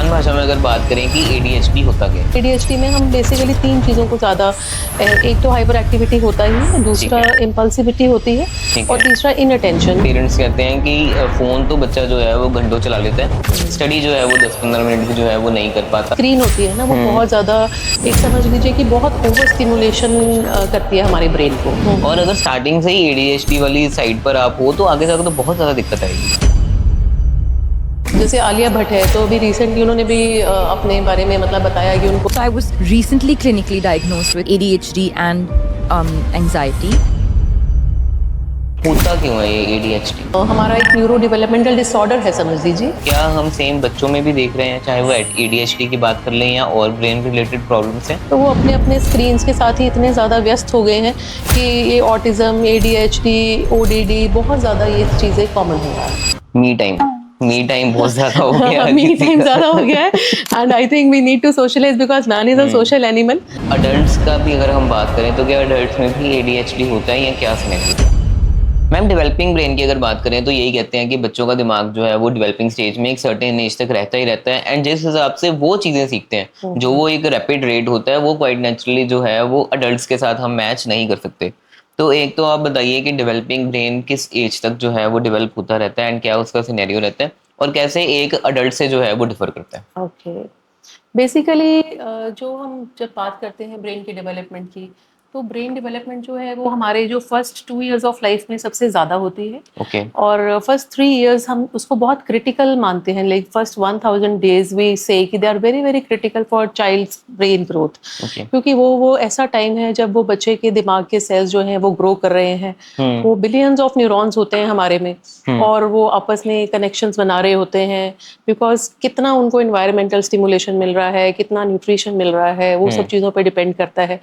आसान भाषा में अगर बात करें कि एडीएचडी होता क्या है? एडीएचडी में हम बेसिकली 3 चीज़ों को ज़्यादा एक तो हाइपर एक्टिविटी होता ही है, दूसरा इम्पल्सिविटी होती है ठीक और है। तीसरा इनअटेंशन। पेरेंट्स कहते हैं कि फ़ोन तो बच्चा जो है वो घंटों चला लेता है, स्टडी जो है वो 10-15 मिनट की जो है वो नहीं कर पाता। स्क्रीन होती है ना वो बहुत ज़्यादा एक समझ लीजिए कि बहुत ओवर स्टिमुलेशन करती है हमारे ब्रेन को। और अगर स्टार्टिंग से ही एडीएचडी वाली साइड पर आप हो तो आगे जाकर तो बहुत ज़्यादा दिक्कत आएगी। जैसे आलिया भट्ट है तो अभी रिसेंटली उन्होंने भी अपने बारे में मतलब बताया कि उनको So I was recently clinically diagnosed with ADHD and anxiety. होता क्यों है ये एडीएचडी? हमारा एक न्यूरो डेवलपमेंटल डिसऑर्डर है समझ लीजिए। क्या हम सेम बच्चों में भी देख रहे हैं, चाहे वो एडीएचडी की बात कर लें या और ब्रेन रिलेटेड प्रॉब्लम्स हैं? तो वो अपने अपने स्क्रीन्स के साथ ही इतने ज़्यादा व्यस्त हो गए हैं कि ये ऑटिज़म, एडीएचडी, ओडीडी बहुत ज़्यादा ये चीज़ें कॉमन हो रहा है। मी टाइम बहुत ज़्यादा हो गया। मी टाइम ज़्यादा हो गया है and I think we need to socialise because man is a social animal. Adults का भी अगर हम बात करें तो क्या अडल्ट्स में भी एडीएचडी होता है या क्या सिनेरियो? मैम डेवलपिंग ब्रेन की अगर बात करें तो यही कहते हैं कि बच्चों का दिमाग जो है वो डेवलपिंग स्टेज में एक सर्टेन एज तक रहता ही रहता है एंड जिस हिसाब से वो चीज़ें सीखते हैं जो वो एक रैपिड रेट होता है वो क्वाइट नेचुरली जो है वो अडल्ट्स के साथ हम मैच नहीं कर सकते। तो एक तो आप बताइए कि डेवलपिंग ब्रेन किस एज तक जो है वो डेवलप होता रहता है एंड क्या उसका सिनेरियो रहता है और कैसे एक अडल्ट से जो है वो डिफर करता है? ओके, बेसिकली जो हम जब बात करते हैं ब्रेन के डेवलपमेंट की तो ब्रेन डेवलपमेंट जो है वो हमारे जो फर्स्ट 2 इयर्स ऑफ लाइफ में सबसे ज़्यादा होती है। ओके। और फर्स्ट 3 इयर्स हम उसको बहुत क्रिटिकल मानते हैं, like first 1000 days we say कि they are very very critical for child's brain growth. Okay. क्योंकि वो ऐसा टाइम है जब वो बच्चे के दिमाग के सेल्स जो हैं वो ग्रो कर रहे हैं। वो बिलियंस ऑफ न्यूरॉन्स होते हैं हमारे में और वो आपस में कनेक्शंस बना रहे होते हैं बिकॉज कितना उनको इन्वायरमेंटल स्टिमुलेशन मिल रहा है, कितना न्यूट्रिशन मिल रहा है, वो सब चीज़ों पे डिपेंड करता है।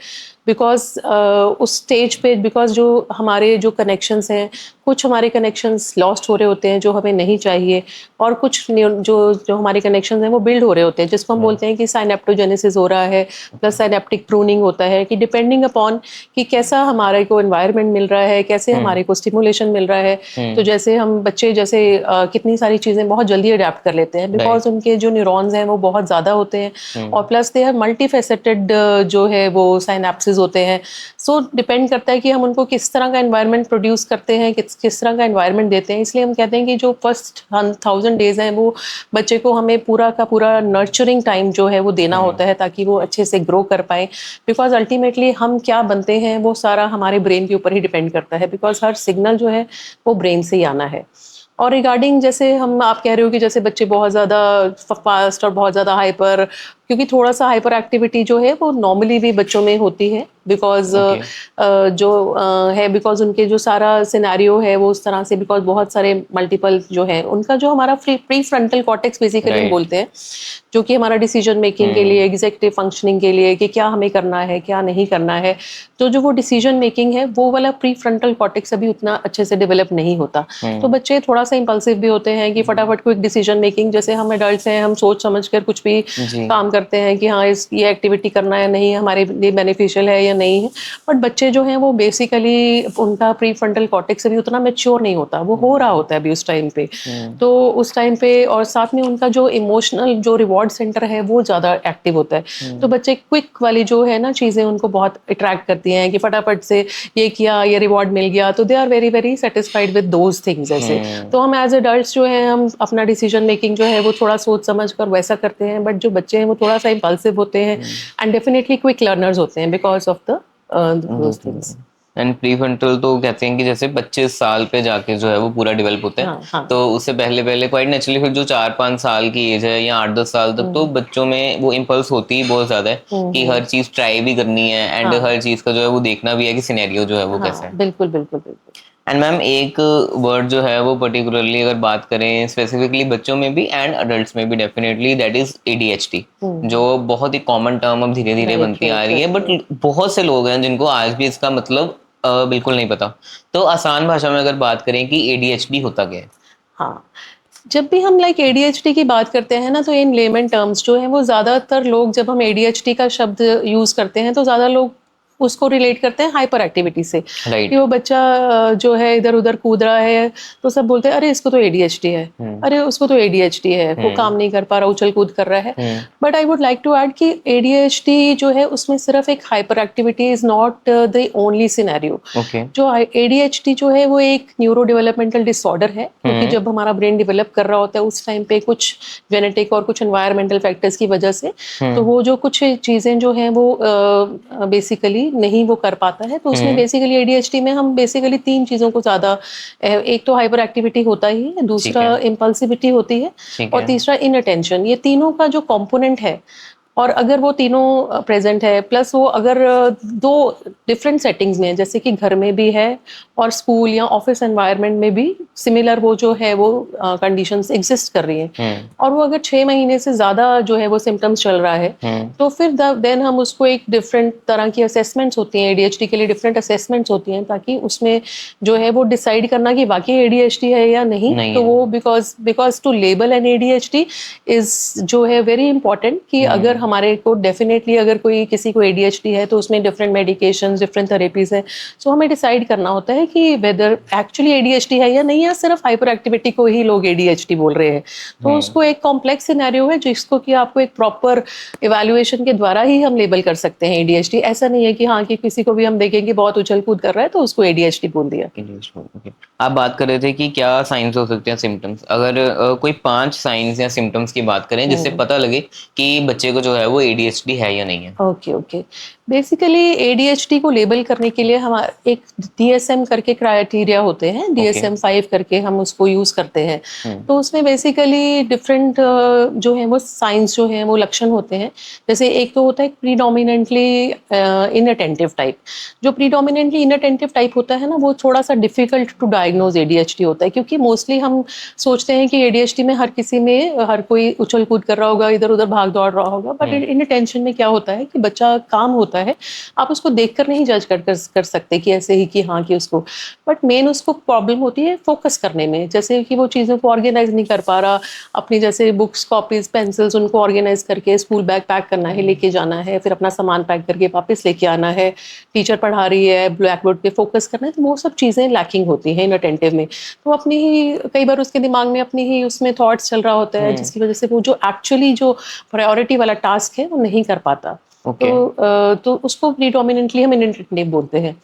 बिकॉज उस स्टेज पे बिकॉज जो हमारे जो कनेक्शंस हैं, कुछ हमारे कनेक्शंस लॉस्ट हो रहे होते हैं जो हमें नहीं चाहिए और कुछ जो हमारे कनेक्शंस हैं वो बिल्ड हो रहे होते हैं जिसको हम बोलते हैं कि साइनेप्टोजेनेसिस हो रहा है प्लस साइनेप्टिक प्रूनिंग होता है कि डिपेंडिंग अपॉन कि कैसा हमारे को एनवायरनमेंट मिल रहा है, कैसे हमारे को स्टिमुलेशन मिल रहा है। तो जैसे हम बच्चे जैसे कितनी सारी चीज़ें बहुत जल्दी अडेप्ट कर लेते हैं बिकॉज उनके जो न्यूरॉन्स हैं वो बहुत ज़्यादा होते हैं और प्लस दे हैव मल्टीफेसेटेड जो है वो साइनेप्सिस होते हैं। सो डिपेंड करता है कि हम उनको किस तरह का एनवायरनमेंट प्रोड्यूस करते हैं, किस तरह का एनवायरनमेंट देते हैं। इसलिए हम कहते हैं कि जो फर्स्ट 1000 डेज हैं वो बच्चे को हमें पूरा का पूरा नर्चरिंग टाइम जो है वो देना होता है ताकि वो अच्छे से ग्रो कर पाए। बिकॉज अल्टीमेटली हम क्या बनते हैं वो सारा हमारे ब्रेन के ऊपर ही डिपेंड करता है बिकॉज हर सिग्नल जो है वो ब्रेन से ही आना है। और रिगार्डिंग जैसे हम आप कह रहे हो कि जैसे बच्चे बहुत ज़्यादा फास्ट और बहुत ज़्यादा हाइपर, क्योंकि थोड़ा सा हाइपर एक्टिविटी जो है वो नॉर्मली भी बच्चों में होती है बिकॉज है बिकॉज उनके जो सारा सिनेरियो है वो उस तरह से बिकॉज बहुत सारे मल्टीपल जो है उनका जो हमारा प्री फ्रंटल कॉर्टेक्स बेसिकली हम बोलते हैं जो कि हमारा डिसीजन मेकिंग के लिए, एग्जीक्यूटिव फंक्शनिंग के लिए कि क्या हमें करना है क्या नहीं करना है, तो जो वो डिसीजन मेकिंग है वो वाला प्री फ्रंटल कॉर्टेक्स अभी उतना अच्छे से डेवलप नहीं होता। तो बच्चे थोड़ा सा इंपल्सिव भी होते हैं कि फटाफट क्विक डिसीजन मेकिंग, जैसे हम एडल्ट्स हैं हम सोच समझ कर कुछ भी काम करते हैं कि हाँ ये एक्टिविटी करना है नहीं, हमारे लिए बेनिफिशियल है या नहीं है। बट बच्चे जो हैं वो बेसिकली उनका प्री फ्रंटल कॉर्टेक्स अभी उतना मैच्योर नहीं होता, वो हो रहा होता है अभी उस टाइम पे। तो उस टाइम पे और साथ में उनका जो इमोशनल जो रिवॉर्ड सेंटर है वो ज़्यादा एक्टिव होता है। तो बच्चे क्विक वाली जो है ना चीज़ें उनको बहुत अट्रैक्ट करती हैं कि फटाफट से ये किया, ये रिवॉर्ड मिल गया, तो they are very very satisfied with those things ऐसे। तो हम एज एडल्ट्स जो है हम अपना डिसीजन मेकिंग जो है वो थोड़ा सोच समझ कर वैसा करते हैं, बट जो बच्चे हैं वो थोड़ा सा इम्पल्सिव होते हैं एंड डेफिनेटली क्विक लर्नर्स होते हैं because of the those things. And pre frontal तो कहते हैं कि जैसे 25 साल पे जाके जो है वो पूरा डेवलप होता है। हाँ। तो उससे पहले पहले क्वाइट नेचुरली फिर जो 4-5 साल की एज है या 8-10 साल तक तो बच्चों में वो इम्पल्स होती ही बहुत ज्यादा है कि हर चीज ट्राई भी करनी है एंड हर चीज का जो है वो देखना भी है कि सिनेरियो जो है वो कैसा है। बिल्कुल बिल्कुल बिल्कुल। एंड मैम एक वर्ड जो है वो पर्टिकुलरली अगर बात करें स्पेसिफिकली बच्चों में भी एंड अडल्ट्स में भी डेफिनेटली दैट इज एडीएचडी, जो बहुत ही कॉमन टर्म अब धीरे धीरे बनती आ रही है बट बहुत से लोग हैं जिनको आज भी इसका मतलब बिल्कुल नहीं पता। तो आसान भाषा में अगर बात करें कि एडीएचडी होता क्या है? हाँ, जब भी हम लाइक एडीएचडी की बात करते हैं ना तो इन लेमन टर्म्स जो है वो ज़्यादातर लोग जब हम एडीएचडी का शब्द यूज़ करते हैं तो ज़्यादा लोग उसको रिलेट करते हैं हाइपर एक्टिविटी से, राइट। कि वो बच्चा जो है इधर उधर कूद रहा है तो सब बोलते हैं अरे इसको तो ADHD है, अरे उसको तो ADHD है, वो काम नहीं कर पा रहा, उछल कूद कर रहा है। But I would like to add कि ADHD जो है उसमें सिर्फ एक hyper activity is not the only scenario. Okay. जो ADHD जो है वो एक न्यूरो डेवलपमेंटल डिसऑर्डर है, क्योंकि जब हमारा ब्रेन डेवलप कर रहा होता है उस टाइम पे कुछ जेनेटिक और कुछ एनवायरमेंटल फैक्टर्स की वजह से तो वो जो कुछ चीज़ें जो हैं वो बेसिकली नहीं वो कर पाता है। तो उसमें बेसिकली ADHD में हम बेसिकली 3 चीज़ों को ज़्यादा, एक तो हाइपर एक्टिविटी होता ही है, दूसरा इम्पल्सिविटी होती है और तीसरा इनअटेंशन। ये तीनों का जो कंपोनेंट है, और अगर वो तीनों प्रेजेंट है, प्लस वो अगर 2 डिफरेंट सेटिंग्स में, जैसे कि घर में भी है और स्कूल या ऑफिस एनवायरनमेंट में भी सिमिलर वो जो है वो कंडीशंस एग्जिस्ट कर रही हैं, और वो अगर 6 महीने से ज़्यादा जो है वो सिम्टम्स चल रहा है, तो फिर देन हम उसको एक डिफरेंट तरह की असेसमेंट्स होती हैं, ADHD के लिए डिफरेंट असेसमेंट्स होती हैं, ताकि उसमें जो है वो डिसाइड करना कि वाकई ADHD है या नहीं। तो वो because to label an ADHD is जो है वेरी इंपॉर्टेंट, कि अगर हमारे को डेफिनेटली अगर कोई किसी को ADHD है तो उसमें डिफरेंट मेडिकेशंस, डिफरेंट थेरेपीज हैं, सो हमें डिसाइड करना होता है कि वेदर एक्चुअली ADHD है या नहीं, या सिर्फ हाइपर एक्टिविटी को ही लोग ADHD बोल रहे हैं। तो उसको एक कॉम्प्लेक्स सिनेरियो है जिसको कि आपको एक प्रॉपर इवैल्यूएशन के द्वारा ही हम लेबल कर सकते हैं ADHD। ऐसा नहीं है कि हाँ कि किसी को भी हम देखेंगे बहुत उछल कूद कर रहा है तो उसको ADHD बोल दिया। Okay. आप बात कर रहे थे कि क्या साइंस हो सकते हैं, सिम्टम्स। अगर कोई 5 साइंस या सिम्टम्स की बात करें जिससे पता लगे कि बच्चे को जो है वो ADHD है या नहीं है। ओके। बेसिकली ADHD को लेबल करने के लिए हमारा एक DSM करके क्राइटेरिया होते हैं, DSM-5 करके हम उसको यूज करते हैं। तो उसमें बेसिकली डिफरेंट जो है वो साइंस जो है वो लक्षण होते हैं। जैसे एक तो होता है प्रीडोमिनेंटली इनअटेंटिव टाइप। जो प्रीडोमिनेंटली इनअटेंटिव टाइप होता है ना, वो थोड़ा सा डिफिकल्ट टू डायग्नोज ADHD होता है, क्योंकि मोस्टली हम सोचते हैं कि ADHD में हर किसी में हर कोई उछल कूद कर रहा होगा, इधर उधर भाग दौड़ रहा होगा। बट इनअटेंशन में क्या होता है कि बच्चा काम होता है, आप उसको देखकर नहीं जज कर सकते कि ऐसे ही कि हाँ कि उसको, बट मेन उसको प्रॉब्लम होती है फोकस करने में। जैसे कि वो चीज़ों को ऑर्गेनाइज नहीं कर पा रहा, अपनी जैसे बुक्स, कॉपीज, पेंसिल्स उनको ऑर्गेनाइज करके स्कूल बैग पैक करना है, लेके जाना है, फिर अपना सामान पैक करके वापस लेके आना है, टीचर पढ़ा रही है, ब्लैक बोर्ड पे फोकस करना है, तो वो सब चीज़ें लैकिंग होती हैं इनअटेंटिव में। तो अपनी ही कई बार उसके दिमाग में अपनी ही उसमें थॉट्स चल रहा होता है, जिसकी वजह से वो जो एक्चुअली जो प्रायोरिटी वाला टास्क है वो नहीं कर पाता। तो उसको प्रीडोमिनेंटली हम इनअटेंटिव बोलते हैं।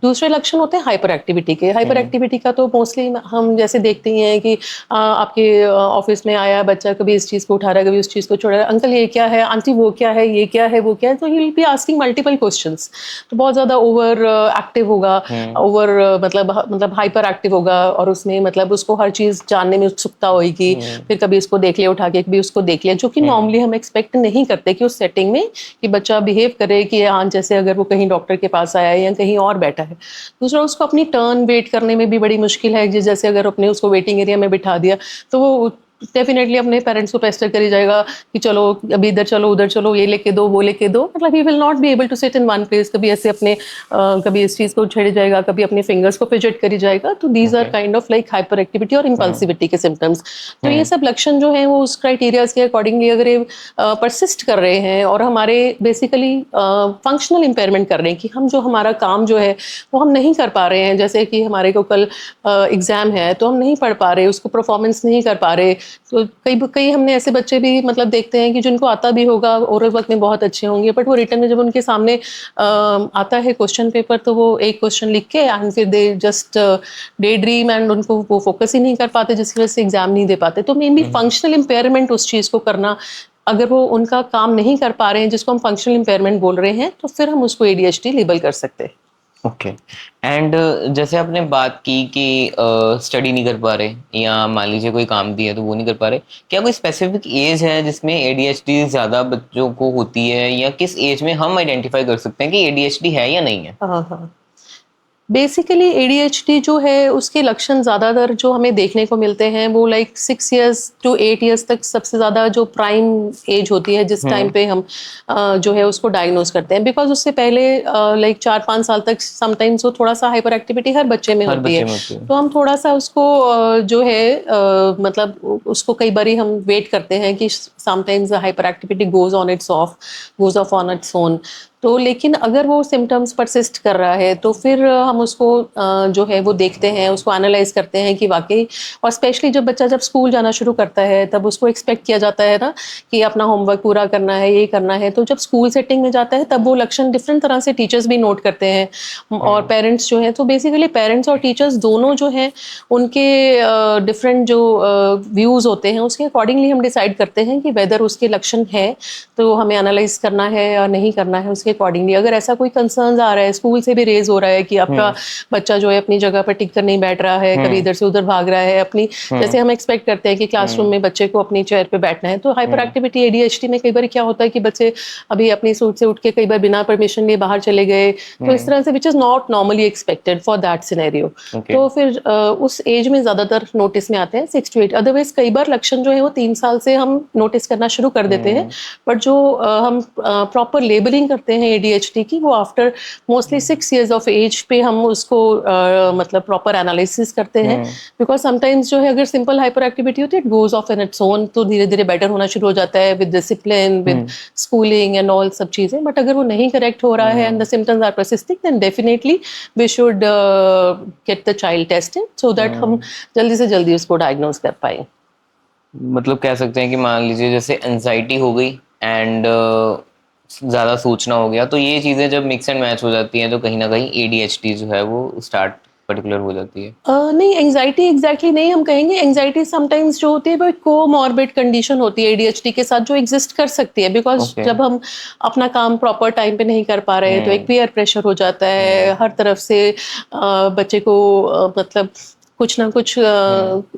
दूसरे लक्षण होते हैं हाइपर एक्टिविटी के। हाइपर एक्टिविटी का तो मोस्टली हम जैसे देखते ही हैं कि आपके ऑफिस में आया बच्चा, कभी इस चीज़ को उठा रहा है, कभी उस चीज़ को छोड़ रहा है, अंकल ये क्या है, आंटी वो क्या है, ये क्या है, वो क्या है। तो he will be asking multiple questions. तो बहुत ज़्यादा ओवर एक्टिव होगा, ओवर मतलब हाइपर एक्टिव होगा, और उसमें मतलब उसको हर चीज़ जानने में उत्सुकता होगी। फिर कभी इसको देख लिया उठा के, कभी उसको देख लिया, जो कि नॉर्मली हम एक्सपेक्ट नहीं करते कि उस सेटिंग में कि बच्चा बिहेव करे कि हाँ जैसे अगर वो कहीं डॉक्टर के पास आया है या कहीं और बैठा है। दूसरा, उसको अपनी टर्न वेट करने में भी बड़ी मुश्किल है। जैसे अगर अपने उसको वेटिंग एरिया में बिठा दिया तो वो डेफिनेटली अपने पेरेंट्स को पेस्टर करी जाएगा कि चलो अभी इधर चलो, उधर चलो, ये लेके दो, वो लेके दो। मतलब he will not be able to sit in one place. कभी ऐसे अपने कभी इस चीज़ को छेड़ जाएगा, कभी अपने फिंगर्स को फिजेट करी जाएगा। तो these are kind of like hyper activity और इम्पल्सिविटी के सिम्टम्स। तो ये सब लक्षण जो हैं वो उस क्राइटेरियाज के अकॉर्डिंगली अगर ये परसिस्ट कर रहे हैं और हमारे बेसिकली फंक्शनल इम्पेयरमेंट कर रहे हैं कि हम जो हमारा काम जो है वो हम नहीं कर पा रहे हैं। जैसे कि हमारे को कल एग्ज़ाम है तो हम नहीं पढ़ पा रहे, उसको परफॉर्मेंस नहीं कर पा रहे। तो कई हमने ऐसे बच्चे भी मतलब देखते हैं कि जिनको आता भी होगा, ओरल वर्क में बहुत अच्छे होंगे, बट वो रिटर्न में जब उनके सामने आता है क्वेश्चन पेपर तो वो एक क्वेश्चन लिख के एंड फिर they just day dream and उनको वो फोकस ही नहीं कर पाते, जिसकी वजह से एग्जाम नहीं दे पाते। तो मेनली फंक्शनल इम्पेयरमेंट उस चीज़ को करना, अगर वो उनका काम नहीं कर पा रहे हैं जिसको हम फंक्शनल इम्पेयरमेंट बोल रहे हैं, तो फिर हम उसको ADHD लेबल कर सकते हैं। ओके। एंड जैसे आपने बात की कि स्टडी नहीं कर पा रहे या मान लीजिए कोई काम दिया तो वो नहीं कर पा रहे, क्या कोई स्पेसिफिक एज है जिसमें ADHD ज़्यादा बच्चों को होती है, या किस एज में हम आइडेंटिफाई कर सकते हैं कि ADHD है या नहीं है? हाँ। बेसिकली ADHD जो है उसके लक्षण ज़्यादातर जो हमें देखने को मिलते हैं वो लाइक 6 years to 8 years तक सबसे ज़्यादा जो प्राइम एज होती है जिस टाइम पे हम जो है उसको डायग्नोज करते हैं। बिकॉज उससे पहले लाइक 4-5 साल तक समटाइम्स वो थोड़ा सा हाइपर एक्टिविटी हर बच्चे में होती है। तो हम थोड़ा सा उसको जो है मतलब उसको कई बारी हम वेट करते हैं कि sometimes hyper activity goes off on its own. तो लेकिन अगर वो सिम्टम्स परसिस्ट कर रहा है तो फिर हम उसको जो है वो देखते हैं, उसको एनालाइज करते हैं कि वाकई, और स्पेशली जब बच्चा जब स्कूल जाना शुरू करता है तब उसको एक्सपेक्ट किया जाता है ना कि अपना होमवर्क पूरा करना है, ये करना है। तो जब स्कूल सेटिंग में जाता है तब वो लक्षण डिफरेंट तरह से टीचर्स भी नोट करते हैं और पेरेंट्स जो हैं, तो बेसिकली पेरेंट्स और टीचर्स दोनों जो हैं उनके डिफरेंट जो व्यूज़ होते हैं उसके अकॉर्डिंगली हम डिसाइड करते हैं कि वेदर उसके लक्षण है तो हमें एनालाइज करना है या नहीं करना है उसके अकॉर्डिंगली। अगर ऐसा कोई कंसर्न आ रहा है, स्कूल से भी रेज हो रहा है कि आपका बच्चा जो है अपनी जगह पर टिक कर नहीं बैठ रहा है, कभी इधर से उधर भाग रहा है अपनी, जैसे हम एक्सपेक्ट करते हैं कि क्लासरूम में बच्चे को अपनी चेयर पे बैठना है, तो हाइपर एक्टिविटी एडीएचडी में कई बार क्या होता है कि बच्चे अभी अपनी सीट से उठ के कई बार बिना परमिशन लिए बाहर चले गए, तो इस तरह से which is not normally expected for that scenario. तो फिर उस एज में ज्यादातर नोटिस में आते हैं 6 to 8। अदरवाइज कई बार लक्षण जो है वो 3 साल से हम नोटिस करना शुरू कर देते हैं, बट जो हम प्रॉपर लेबलिंग करते हैं एडीएचडी की वो after mostly 6 years of age पे हम उसको मतलब प्रॉपर एनालिसिस करते हैं। बिकॉज समटाइम्स जो है अगर सिंपल हाइपर एक्टिविटी होती है it goes off in its own, तो धीरे धीरे बेटर होना शुरू हो जाता है with discipline, with schooling and all सब चीजें। बट अगर वो नहीं करेक्ट हो रहा है and the symptoms are persisting then definitely we should get the child tested so that हम जल्दी से जल्दी उसको डायग्नोज कर पाए। मतलब कह सकते हैं कि मान लीजिए जैसे एंजाइटी हो गई एंड ज़्यादा सोचना हो गया, तो ये चीज़ें जब मिक्स एंड मैच हो जाती हैं तो कहीं ना कहीं एडीएचडी जो है वो स्टार्ट पर्टिकुलर हो जाती है। नहीं, एंजाइटी एग्जैक्टली नहीं हम कहेंगे। एंजाइटी समटाइम्स जो होती है वो एक कोमॉर्बिड कंडीशन होती है एडीएचडी के साथ जो एग्जिस्ट कर सकती है, बिकॉज जब हम अपना काम प्रॉपर टाइम पे नहीं कर पा रहे हैं तो एक पीयर प्रेशर हो जाता है हर तरफ से। बच्चे को मतलब कुछ ना कुछ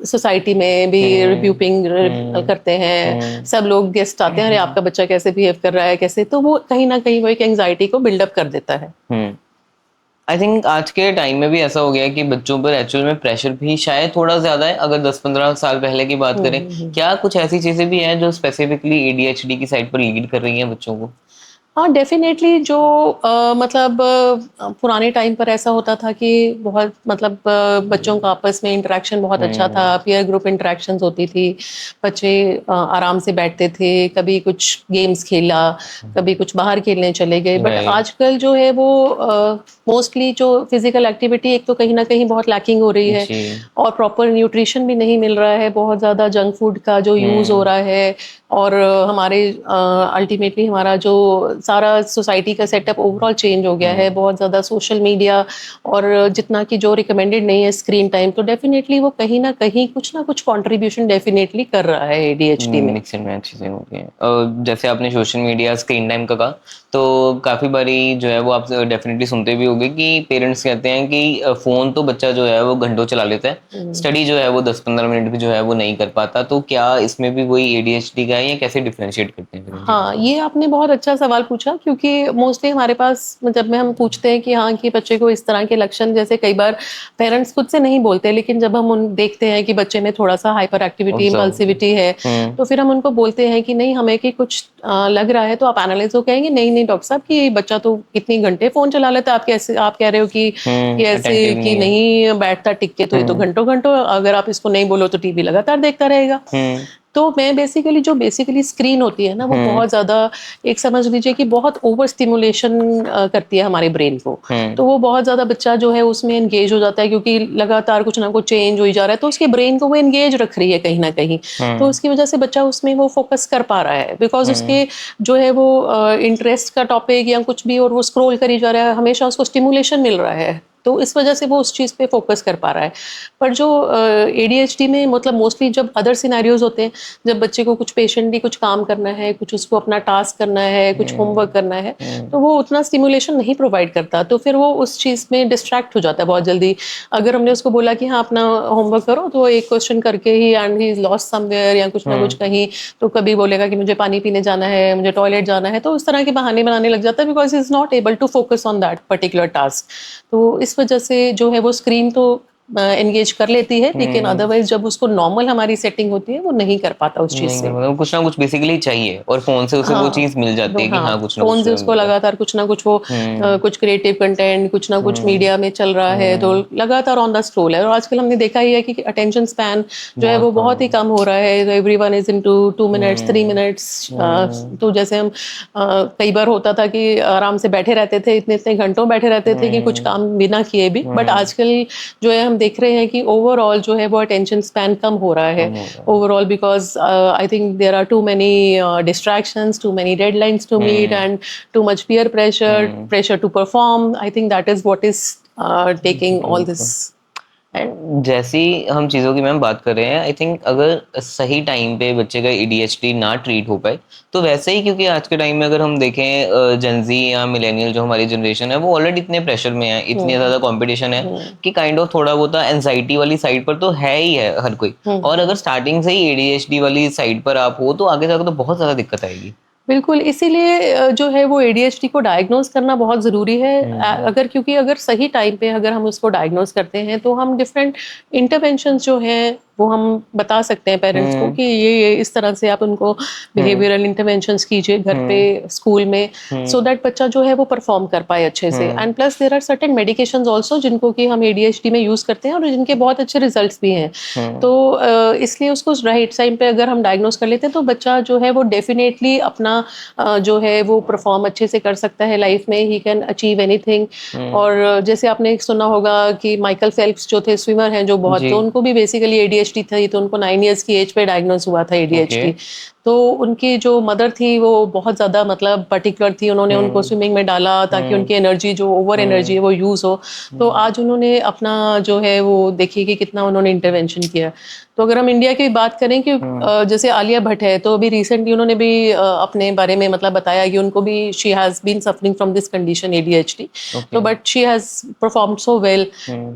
सोसाइटी में भी रिव्यूपिंग करते हैं, सब लोग गेस्ट आते हैं, अरे आपका बच्चा कैसे बिहेव कर रहा है कैसे, तो वो कहीं ना कहीं वो एक एंजाइटी को बिल्डअप कर देता है। आई थिंक आज के टाइम में भी ऐसा हो गया है कि बच्चों पर एक्चुअल में प्रेशर भी शायद थोड़ा ज्यादा है अगर 10-15 साल पहले की बात करें। क्या कुछ ऐसी चीजें भी हैं जो स्पेसिफिकली एडीएचडी की साइड पर लीड कर रही हैं बच्चों को? हाँ डेफिनेटली जो मतलब पुराने टाइम पर ऐसा होता था कि बहुत मतलब बच्चों का आपस में इंटरेक्शन बहुत अच्छा था, पीयर ग्रुप इंटरेक्शंस होती थी, बच्चे आराम से बैठते थे, कभी कुछ गेम्स खेला, कभी कुछ बाहर खेलने चले गए। बट आजकल जो है वो मोस्टली जो फिजिकल एक्टिविटी एक तो कहीं ना कहीं बहुत लैकिंग हो रही है और प्रॉपर न्यूट्रिशन भी नहीं मिल रहा है, बहुत ज़्यादा जंक फूड का जो यूज़ हो रहा है और हमारे अल्टीमेटली हमारा जो सारा सोसाइटी का सेटअप ओवरऑल चेंज हो गया है, बहुत ज़्यादा सोशल मीडिया और जितना कि जो रिकमेंडेड नहीं है स्क्रीन टाइम, तो डेफिनेटली वो कहीं ना कहीं कुछ ना कुछ कंट्रीब्यूशन डेफिनेटली कर रहा है एडीएचडी में। मिक्स एंड मैच चीज़ें होती हैं। जैसे आपने सोशल मीडिया स्क्रीन टाइम का कहा, तो काफ़ी बारी जो है वो आप डेफिनेटली सुनते भी होंगे कि पेरेंट्स कहते हैं कि फ़ोन तो बच्चा जो है वो घंटों चला लेता है, स्टडी जो है वो 10-15 मिनट भी जो है वो नहीं कर पाता, तो क्या इसमें भी वही एडीएचडी का है या कैसे डिफरेंशिएट करते हैं? हाँ, ये आपने बहुत अच्छा सवाल पूछा, क्योंकि मोस्टली हमारे पास जब में हम पूछते हैं कि हाँ कि बच्चे को इस तरह के लक्षण, जैसे कई बार पेरेंट्स खुद से नहीं बोलते, लेकिन जब हम उन देखते हैं कि बच्चे में थोड़ा सा हाइपर एक्टिविटी इम्पल्सिविटी है, तो फिर हम उनको बोलते हैं कि नहीं हमें कि कुछ लग रहा है, तो आप एनालाइज हो, कहेंगे नहीं नहीं डॉक्टर साहब कि बच्चा तो इतने घंटे फोन चला लेता है, आप कैसे आप कह रहे हो कि ऐसे कि नहीं बैठता टिक के, तो ये तो घंटों घंटों, अगर आप इसको नहीं बोलो तो टीवी लगातार देखता रहेगा। तो मैं बेसिकली जो स्क्रीन होती है ना वो बहुत ज़्यादा एक समझ लीजिए कि बहुत ओवर स्टिमुलेशन करती है हमारे ब्रेन को, तो वो बहुत ज़्यादा बच्चा जो है उसमें एंगेज हो जाता है, क्योंकि लगातार कुछ ना कुछ चेंज हो ही जा रहा है, तो उसके ब्रेन को वो एंगेज रख रही है कहीं ना कहीं, तो उसकी वजह से बच्चा उसमें वो फोकस कर पा रहा है, बिकॉज उसके जो है वो इंटरेस्ट का टॉपिक या कुछ भी और वो स्क्रोल करी जा रहा है, हमेशा उसको स्टिमुलेशन मिल रहा है, तो इस वजह से वो उस चीज़ पे फोकस कर पा रहा है। पर जो एडीएचडी में मतलब मोस्टली जब अदर सिनेरियोज होते हैं, जब बच्चे को कुछ पेशेंटली कुछ काम करना है, कुछ उसको अपना टास्क करना है, कुछ होमवर्क करना है, तो वो उतना स्टिमुलेशन नहीं प्रोवाइड करता, तो फिर वो उस चीज़ में डिस्ट्रैक्ट हो जाता है बहुत जल्दी। अगर हमने उसको बोला कि हाँ अपना होमवर्क करो, तो एक क्वेश्चन करके ही and he is lost somewhere या कुछ ना कुछ कहीं, तो कभी बोलेगा कि मुझे पानी पीने जाना है, मुझे टॉयलेट जाना है, तो उस तरह के बहाने बनाने लग जाता है, because he is not able to focus on that particular task. तो इस वजह से जो है वो स्क्रीन तो एंगेज कर लेती है, लेकिन अदरवाइज जब उसको नॉर्मल हमारी सेटिंग होती है वो नहीं कर पाता उस चीज नहीं से। मतलब कुछ ना कुछ बेसिकली चाहिए और फोन से उसे वो हाँ, चीज मिल जाती है कि हाँ, हाँ कुछ ना फोन कुछ से तो उसको मिल रहा लगातार कुछ ना कुछ वो है। कुछ क्रिएटिव कंटेंट, कुछ ना कुछ मीडिया में चल रहा है, तो लगातार ऑन द स्क्रोल है। और आजकल हमने देखा ही है कि अटेंशन स्पैन जो है वो बहुत बहुत ही कम। कम हो रहा है। Everyone is into 2 minutes 3 minutes. तो जैसे हम कई बार होता था कि आराम से बैठे रहते थे, इतने इतने घंटों बैठे रहते थे कि कुछ काम बिना किए भी, बट आजकल जो है हम देख रहे हैं कि ओवरऑल जो है वो अटेंशन स्पैन कम हो रहा है कम हो रहा है। overall, because I think there are too many distractions, too many deadlines to meet, and too much peer pressure, pressure to perform. I think that is what is taking all this. And जैसी हम चीज़ों की ma'am बात कर रहे हैं, I think अगर सही टाइम पे बच्चे का एडीएचडी ना ट्रीट हो पाए तो वैसे ही, क्योंकि आज के टाइम में अगर हम देखें जेंजी या मिलेनियल जो हमारी जनरेशन है वो ऑलरेडी इतने प्रेशर में है, इतनी ज़्यादा कंपटीशन है कि काइंड ऑफ थोड़ा बहुत एंजाइटी वाली साइड पर तो है ही है हर कोई। और अगर स्टार्टिंग से ही एडीएचडी वाली साइड पर आप हो तो आगे जाकर तो बहुत ज़्यादा दिक्कत आएगी। बिल्कुल, इसीलिए जो है वो एडीएचडी को डायग्नोस करना बहुत ज़रूरी है। अगर क्योंकि अगर सही टाइम पे अगर हम उसको डायग्नोस करते हैं तो हम डिफरेंट इंटरवेंशंस जो हैं वो हम बता सकते हैं पेरेंट्स को कि ये इस तरह से आप उनको बिहेवियरल इंटरवेंशंस कीजिए घर पे, स्कूल में, सो दैट बच्चा जो है वो परफॉर्म कर पाए अच्छे से। And plus there are certain medications also जिनको कि हम एडीएचडी में यूज़ करते हैं और जिनके बहुत अच्छे रिजल्ट्स भी हैं। तो इसलिए उसको राइट टाइम पे अगर हम डायग्नोस कर लेते हैं तो बच्चा जो है वो डेफिनेटली अपना जो है वो परफॉर्म अच्छे से कर सकता है लाइफ में। He can achieve anything. और जैसे आपने सुना होगा कि माइकल फेल्प्स जो थे, स्विमर हैं जो बहुत, जी। तो उनको भी बेसिकली एडीएचडी थी, तो उनको 9 इयर्स की एज पे डायग्नोस हुआ था एडीएचडी। तो उनकी जो मदर थी वो बहुत ज़्यादा मतलब पर्टिकुलर थी, उन्होंने उनको स्विमिंग में डाला ताकि उनकी एनर्जी जो ओवर एनर्जी है वो यूज़ हो। तो आज उन्होंने अपना जो है वो देखिए कि कितना उन्होंने इंटरवेंशन किया। तो अगर हम इंडिया की बात करें कि जैसे आलिया भट्ट है, तो अभी रिसेंटली उन्होंने भी अपने बारे में मतलब बताया कि उनको भी she has been suffering from this condition ADHD, तो but she has performed so well.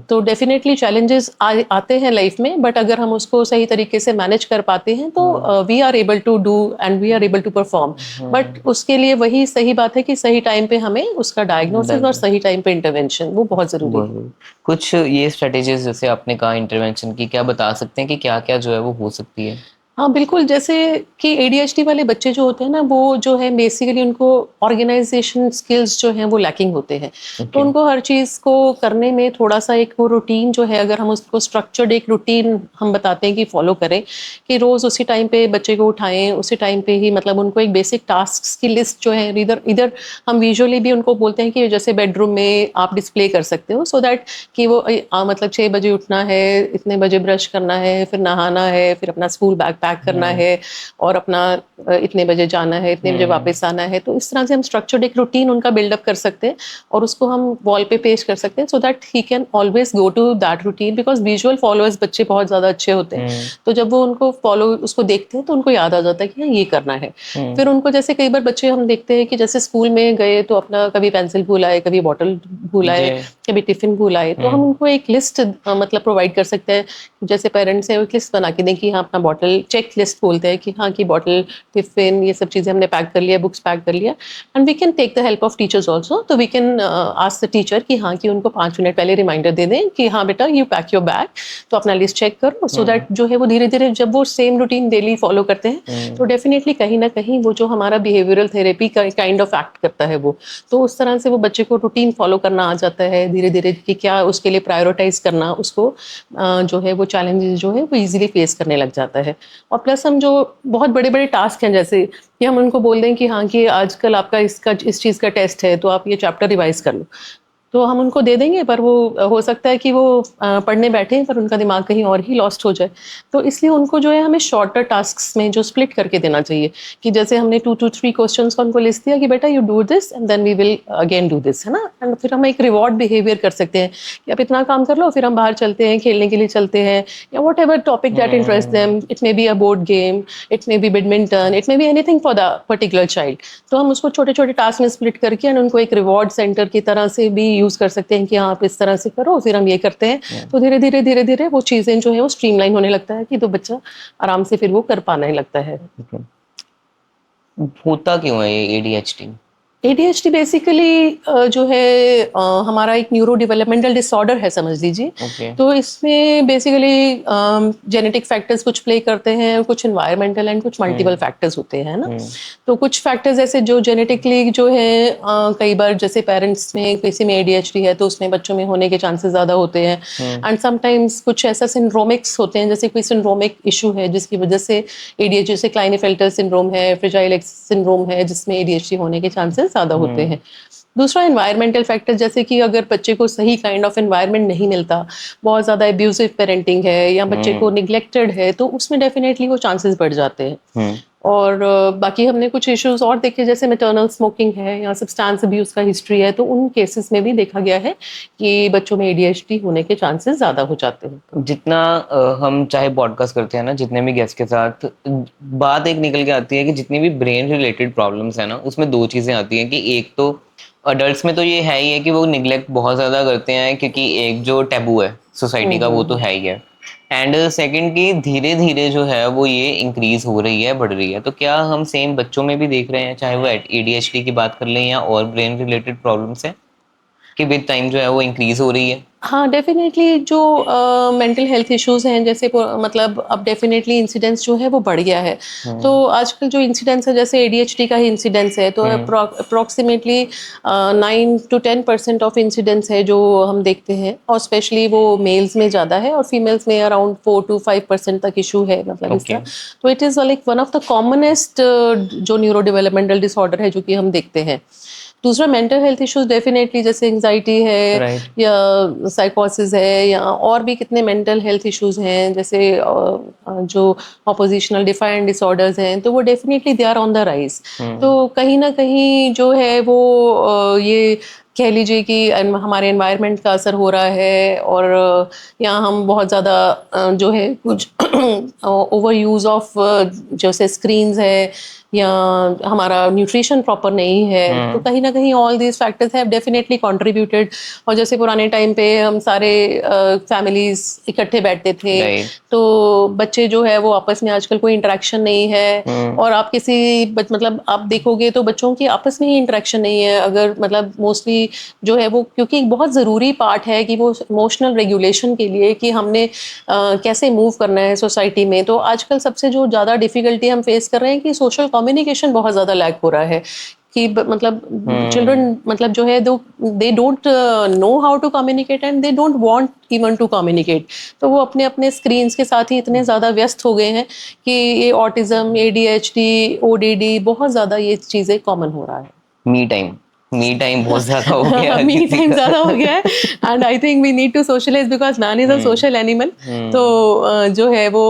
तो डेफिनेटली चैलेंजेस आते हैं लाइफ में, बट अगर हम उसको सही तरीके से मैनेज कर पाते हैं तो we are able to do and we are able to perform. But उसके लिए वही सही बात है कि सही टाइम पे हमें उसका डायग्नोसिस और सही टाइम पे इंटरवेंशन वो बहुत ज़रूरी है। कुछ ये स्ट्रेटेजीज जैसे आपने कहा इंटरवेंशन की, क्या बता सकते हैं कि क्या क्या जो है वो हो सकती है? हाँ, बिल्कुल, जैसे कि एडीएचडी वाले बच्चे जो होते हैं ना, वो जो है बेसिकली उनको ऑर्गेनाइज़ेशन स्किल्स जो हैं वो लैकिंग होते हैं। तो उनको हर चीज़ को करने में थोड़ा-सा एक वो रूटीन जो है, अगर हम उसको स्ट्रक्चर्ड एक रूटीन हम बताते हैं कि फ़ॉलो करें, कि रोज़ उसी टाइम पे बच्चे को उठाएँ, उसी टाइम पे ही मतलब उनको एक बेसिक टास्क्स की लिस्ट जो है इधर इधर हम विजुअली भी उनको बोलते हैं कि जैसे बेडरूम में आप डिस्प्ले कर सकते हो, सो दैट कि वो मतलब 6 बजे उठना है, इतने बजे ब्रश करना है, फिर नहाना है, फिर अपना स्कूल बैग पैक करना है और अपना इतने बजे जाना है, इतने बजे वापस आना है। तो इस तरह से हम स्ट्रक्चर्ड एक रूटीन उनका बिल्डअप कर सकते हैं और उसको हम वॉल पे पेस्ट कर सकते हैं, so that he can always go to that routine, because visual followers बच्चे बहुत ज़्यादा अच्छे होते हैं। तो जब वो उनको फॉलो उसको देखते हैं तो उनको याद आ जाता है कि हाँ ये करना है। फिर उनको जैसे कई बार बच्चे हम देखते हैं कि जैसे स्कूल में गए तो अपना कभी पेंसिल भूल आए, कभी बॉटल भूल आए, कभी टिफिन भूल आए, तो हम उनको एक लिस्ट मतलब प्रोवाइड कर सकते हैं। जैसे पेरेंट्स हैं वो एक लिस्ट बना के दें कि हाँ अपना बॉटल चेक लिस्ट बोलते हैं कि हाँ कि बॉटल, टिफिन, ये सब चीज़ें हमने पैक कर लिया, बुक्स पैक कर लिया। And we can take the help of teachers also. तो we can ask the teacher कि हाँ कि उनको 5 मिनट पहले रिमाइंडर दे दें कि हाँ बेटा यू पैक योर बैग, तो अपना लिस्ट चेक करो, सो दैट जो है वो धीरे धीरे जब वो सेम रूटीन डेली फॉलो करते हैं तो डेफिनेटली कहीं ना कहीं वो जो हमारा बिहेवियरल थेरेपी का काइंड ऑफ एक्ट करता है वो, तो उस तरह से वो बच्चे को रूटीन फॉलो करना आ जाता है धीरे धीरे कि क्या उसके लिए प्रायोरिटाइज करना, उसको जो है वो चैलेंजेस जो है वो इजीली फेस करने लग जाता है। और प्लस हम जो बहुत बड़े बड़े टास्क हैं, जैसे कि हम उनको बोल दें कि हाँ कि आजकल आपका इस चीज़ का टेस्ट है तो आप ये चैप्टर रिवाइज कर लो, तो हम उनको दे देंगे, पर वो हो सकता है कि वो पढ़ने बैठे पर उनका दिमाग कहीं और ही लॉस्ट हो जाए। तो इसलिए उनको जो है हमें शॉर्टर टास्क्स में जो स्प्लिट करके देना चाहिए, कि जैसे हमने 2 to 3 क्वेश्चंस का उनको लिस्ट दिया कि बेटा you do this and then we will again do this, है ना। एंड फिर हम एक रिवॉर्ड बिहेवियर कर सकते हैं कि आप इतना काम कर लो, फिर हम बाहर चलते हैं, खेलने के लिए चलते हैं, या what ever topic that interest them. It may be a board game, it may be badminton, it may be anything for the particular child. तो हम उसको छोटे छोटे टास्क में स्प्लिट करके एंड उनको एक रिवॉर्ड सेंटर की तरह से भी यूज कर सकते हैं कि हाँ आप इस तरह से करो, फिर हम ये करते हैं। तो धीरे धीरे वो चीजें जो है वो स्ट्रीमलाइन होने लगता है कि तो बच्चा आराम से फिर वो कर पाने लगता है। होता क्यों है ये एडीएचडी? ADHD बेसिकली जो है हमारा एक न्यूरो डेवलपमेंटल डिसऑर्डर है, समझ लीजिए। ओके। तो इसमें बेसिकली जेनेटिक फैक्टर्स कुछ प्ले करते हैं, कुछ एनवायरमेंटल एंड कुछ मल्टीपल फैक्टर्स होते हैं ना। तो कुछ फैक्टर्स ऐसे जो जेनेटिकली जो है कई बार जैसे पेरेंट्स में किसी में ADHD है तो उसमें बच्चों में होने के चांसेस ज़्यादा होते हैं। एंड समटाइम्स कुछ ऐसा सिंड्रोमिक्स होते हैं, जैसे कोई सिंड्रोमिक इशू है जिसकी वजह से ADHD, जैसे क्लाइनेफेल्टर सिंड्रोम है, फ्रेजाइल एक्स सिंड्रोम है, जिसमें ADHD होने के चांसेस ज़्यादा होते हैं। दूसरा एनवायरमेंटल फैक्टर, जैसे कि अगर बच्चे को सही काइंड ऑफ एनवायरनमेंट नहीं मिलता, बहुत ज़्यादा एब्यूसिव पेरेंटिंग है या बच्चे को निग्लेक्टेड है, तो उसमें डेफिनेटली वो चांसेस बढ़ जाते हैं। और बाकी हमने कुछ इश्यूज और देखे, जैसे मैटरनल स्मोकिंग है या सब्सटेंस अब्यूज का हिस्ट्री है, तो उन केसेस में भी देखा गया है कि बच्चों में ADHD होने के चांसेस ज़्यादा हो जाते हैं। जितना हम चाहे पॉडकास्ट करते हैं ना, जितने भी गेस्ट के साथ, बात एक निकल के आती है कि जितनी भी ब्रेन रिलेटेड प्रॉब्लम्स है ना, उसमें दो चीज़ें आती हैं कि एक तो अडल्ट्स में तो ये है ही है कि वो निगलेक्ट बहुत ज़्यादा करते हैं, क्योंकि एक जो टैबू है सोसाइटी का वो तो है ही है। एंड सेकंड की धीरे धीरे जो है वो ये इंक्रीज हो रही है, बढ़ रही है। तो क्या हम सेम बच्चों में भी देख रहे हैं, चाहे वो ADHD की बात कर लें या और ब्रेन रिलेटेड प्रॉब्लम्स है, कि विद टाइम जो है वो इंक्रीज हो रही है? हाँ, डेफिनेटली जो मेंटल हेल्थ इश्यूज हैं, जैसे मतलब अब डेफिनेटली इंसिडेंस जो है वो बढ़ गया है। तो आजकल जो इंसिडेंस है, जैसे ADHD का ही इंसिडेंस है, तो अप्रोक्सीमेटली 9 to 10% ऑफ इंसिडेंस है जो हम देखते हैं, और स्पेशली वो मेल्स में ज़्यादा है और फीमेल्स में अराउंड 4 to 5% तक इशू है, मतलब इसका। तो it is like one of the commonest जो न्यूरो डेवलपमेंटल डिसऑर्डर है जो कि हम देखते हैं। दूसरा मेंटल हेल्थ इश्यूज डेफिनेटली, जैसे एंजाइटी है या साइकोसिस है, या और भी कितने मेंटल हेल्थ इश्यूज हैं, जैसे जो ऑपोजिशनल डिफाइंड डिसऑर्डर्स हैं, तो वो definitely they are on the rise. तो कहीं ना कहीं जो है वो ये कह लीजिए कि हमारे एनवायरनमेंट का असर हो रहा है, और यहाँ हम बहुत ज़्यादा जो है कुछ ओवर यूज़ ऑफ जैसे स्क्रीन्स है, या हमारा न्यूट्रिशन प्रॉपर नहीं है, तो कहीं ना कहीं all these factors have definitely contributed. और जैसे पुराने टाइम पे हम सारे फैमिलीज इकट्ठे बैठते थे, तो बच्चे जो है वो आपस में आजकल कोई इंटरेक्शन नहीं है। और आप किसी मतलब आप देखोगे तो बच्चों की आपस में ही इंटरेक्शन नहीं है, अगर मतलब मोस्टली जो है वो, क्योंकि एक बहुत ज़रूरी पार्ट है कि वो इमोशनल रेगुलेशन के लिए कि हमने कैसे मूव करना है सोसाइटी में। तो आजकल सबसे जो ज़्यादा डिफिकल्टी हम फेस कर रहे हैं कि सोशल कम्युनिकेशन बहुत ज़्यादा लैक हो रहा है, कि मतलब चिल्ड्रन मतलब जो है they don't know how to communicate and they don't want even to communicate. तो वो अपने अपने स्क्रीन्स के साथ ही इतने ज़्यादा व्यस्त हो गए हैं कि ये ऑटिज्म, ADHD, ODD बहुत ज़्यादा ये चीज़ें कॉमन हो रहा है। मी टाइम बहुत ज्यादा हो गया है, मी टाइम ज्यादा हो गया है, and I think we need to socialise because man is a social animal. तो जो है वो,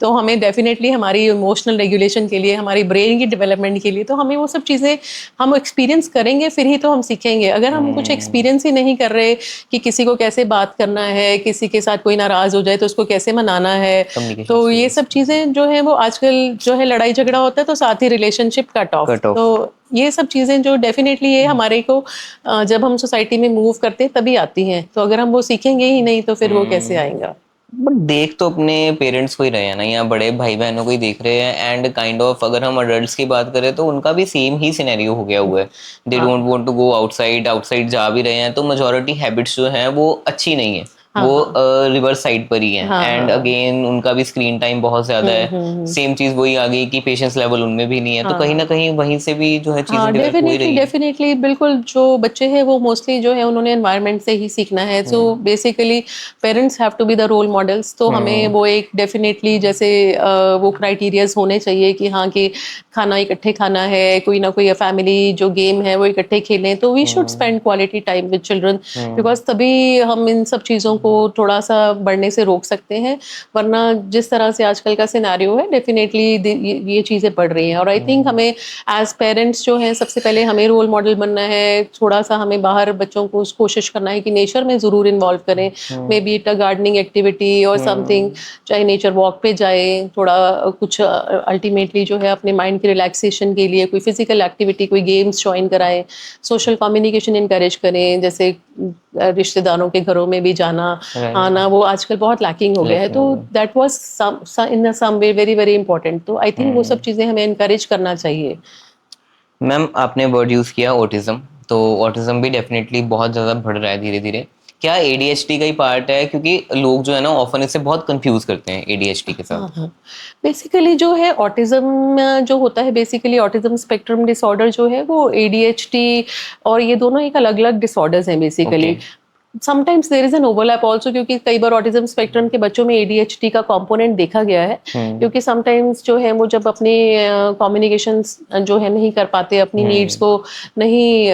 तो हमें डेफिनेटली हमारी इमोशनल रेगुलेशन के लिए, हमारी ब्रेन की डेवलपमेंट के लिए, तो हमें वो सब चीज़ें हम एक्सपीरियंस करेंगे, फिर ही तो हम सीखेंगे। अगर हम कुछ एक्सपीरियंस ही नहीं कर रहे कि किसी को कैसे बात करना है, किसी के साथ कोई नाराज हो जाए तो उसको कैसे मनाना है, तो ये सब चीज़ें जो है वो आजकल जो है लड़ाई झगड़ा होता है तो साथ ही रिलेशनशिप कट ऑफ। तो ये सब चीज़ें जो डेफिनेटली ये हमारे को जब हम सोसाइटी में मूव करते हैं तभी आती हैं। तो अगर हम वो सीखेंगे ही नहीं तो फिर वो कैसे आएगा? बट देख तो अपने पेरेंट्स को ही रहे हैं ना, या बड़े भाई बहनों को ही देख रहे हैं। एंड काइंड ऑफ अगर हम अडल्ट्स की बात करें तो उनका भी सेम ही सिनेरियो हो गया हुआ है। They don't want to go outside जा भी रहे हैं तो मेजॉरिटी हैबिट्स जो हैं वो अच्छी नहीं है, वो रिवर्स साइड पर ही है। एंड अगेन उनका भी स्क्रीन टाइम बहुत ज्यादा है, सेम चीज वही आ गई कि पेशेंस लेवल उनमें भी नहीं है। तो कहीं ना कहीं वहीं से भी जो है चीजें डेवलप हो रही है। डेफिनेटली बिल्कुल, जो बच्चे हैं वो मोस्टली जो है उन्होंने एनवायरनमेंट से ही सीखना है। So basically parents have to be the role models. तो हमें वो एक डेफिनेटली जैसे वो क्राइटेरियाज होने चाहिए कि हाँ कि खाना इकट्ठे खाना है, कोई ना कोई फैमिली जो गेम है वो इकट्ठे खेलें। तो we should spend quality time with children, because तभी हम इन सब चीज़ों को थोड़ा सा बढ़ने से रोक सकते हैं। वरना जिस तरह से आजकल का सिनेरियो है, डेफिनेटली ये चीज़ें बढ़ रही हैं। और आई थिंक हमें एज पेरेंट्स जो हैं सबसे पहले हमें रोल मॉडल बनना है। थोड़ा सा हमें बाहर बच्चों को कोशिश करना है कि नेचर में ज़रूर इन्वॉल्व करें, may be it a gardening activity और समथिंग, चाहे नेचर वॉक पे जाए, थोड़ा कुछ अल्टीमेटली जो है अपने माइंड के रिलैक्सेशन के लिए कोई फिजिकल एक्टिविटी, कोई गेम्स ज्वाइन कराएं, सोशल कम्युनिकेशन इनकरेज करें, जैसे रिश्तेदारों के घरों में भी जाना आना वो आजकल बहुत लैकिंग हो गया है। तो that was in some way very very important. तो आई थिंक वो सब चीज़ें हमें इनकरेज करना चाहिए। मैम आपने वर्ड यूज़ किया ऑटिज्म, तो ऑटिज्म भी डेफिनेटली बहुत ज़्यादा बढ़ रहा है धीरे धीरे। क्या एडीएचडी का ही पार्ट है? क्योंकि लोग जो है ना ऑफन इसे बहुत कंफ्यूज करते हैं एडीएचडी के हाँ साथ। हाँ, बेसिकली जो है ऑटिज्म जो होता है, बेसिकली ऑटिज्म स्पेक्ट्रम डिसऑर्डर जो है वो एडीएचडी और ये दोनों एक अलग अलग डिसऑर्डर्स हैं okay. Basically. Sometimes there is an overlap also, क्योंकि कई बार ऑटिज्म स्पेक्ट्रम के बच्चों में एडीएचडी का कंपोनेंट देखा गया है। क्योंकि समटाइम्स जो है वो जब अपने कम्युनिकेशन जो है नहीं कर पाते, अपनी नीड्स को नहीं